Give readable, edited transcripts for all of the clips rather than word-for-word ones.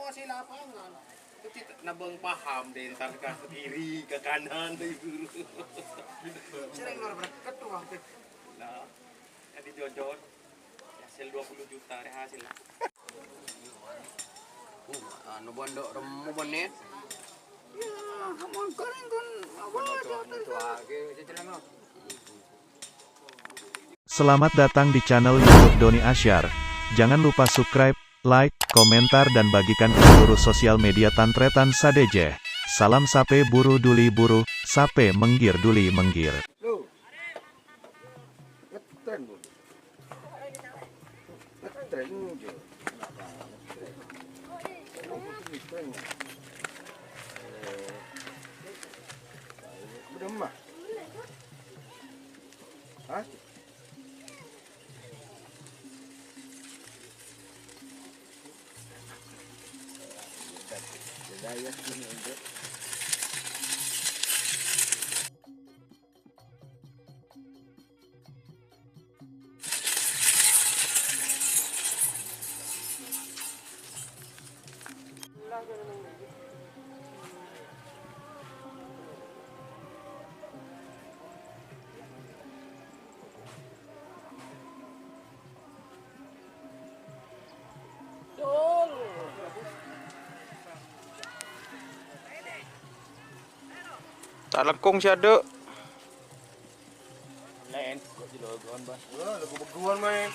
situasi lapangan. Itu nabang paham deh ntar ke kiri ke kanan itu. Sering luar berkat tuh waktu. Nah, jadi jojot hasil 20 juta deh hasil. Anu bondok remu bonet. Ya, kamu keren kan apa aja. Selamat datang di channel YouTube Doni Asyar. Jangan lupa subscribe, like, komentar dan bagikan ke seluruh sosial media Tantretan Sadejeh. Salam sape buru duli buru, sape menggir duli menggir. Loh. Ngetren, Bu. Ngetren aja. Ngetren. Udah mah. Hah? Daya ini untuk tak lekung sih ada. Lain kok di logon bas. wah, lagu beguan main.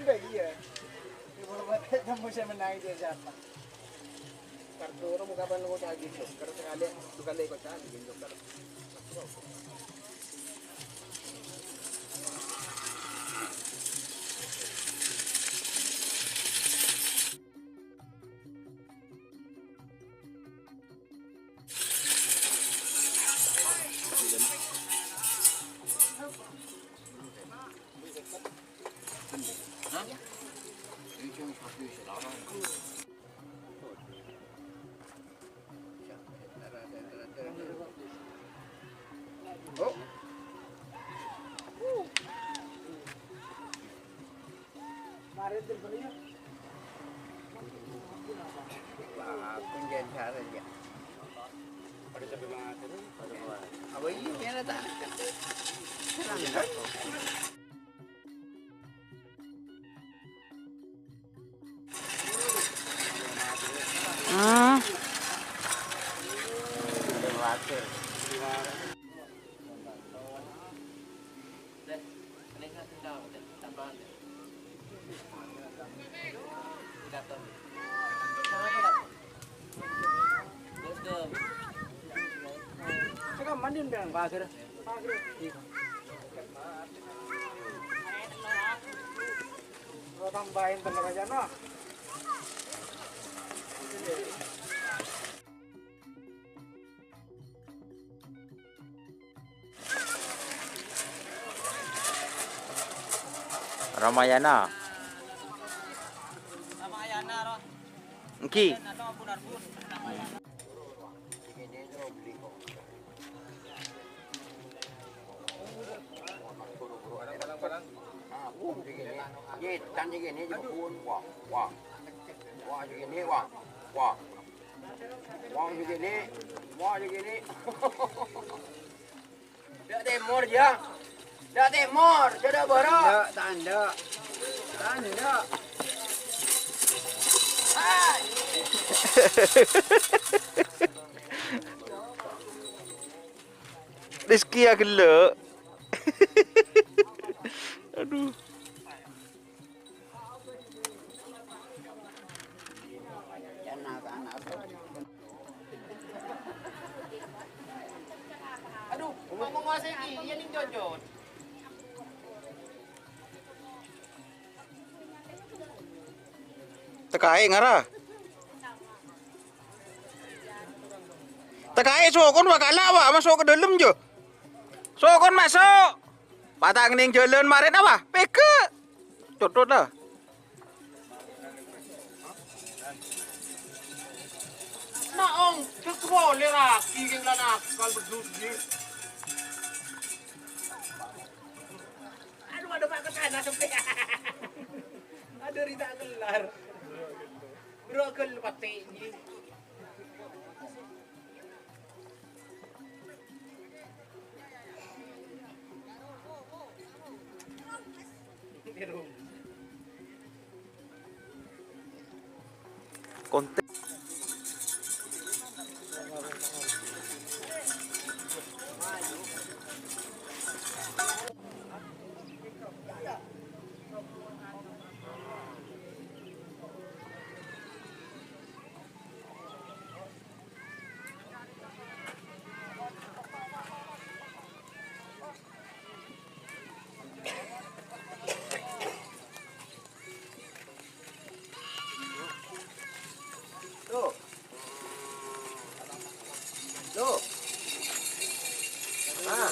Iya. Kamu saya menang dia siapa? Kartu orang muka ban lu cagi tuh. Karena sekali bukan ikut cagi gitu kan. Oh. Mari terbelinya. Wah, kunjung cara dia. Pada sampai mengatur pada bawah. Apa ini biar tak? Sekarang mandi udah pasir. Kalau tambahin tenaga aja noh. Ramayana. Engki. Tan gini aja pun wah wah wah gini wah wah wah gini wah gini dah temor ya dah temor sudah borok tanda tanda Rizky ya gelek. Aduh. Aduh, mau menguasai ini, yang ini jojot. Tekai ngara. Tekai sokon bakal lawa masuk ke dalam jo. Sokon masuk. Patang ning jalan maret apa? Peke. Codot lah. Nah, ong, boleh lah, kiging lah nakal berdus ni. Aduh, ada pak kesana sampai. Ada rita gelar. Beragel pati ni. Konten. Tuh. Tuh. Ah.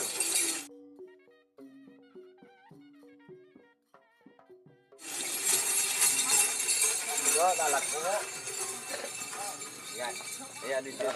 Dua talak ko. Yan. Ayan dito.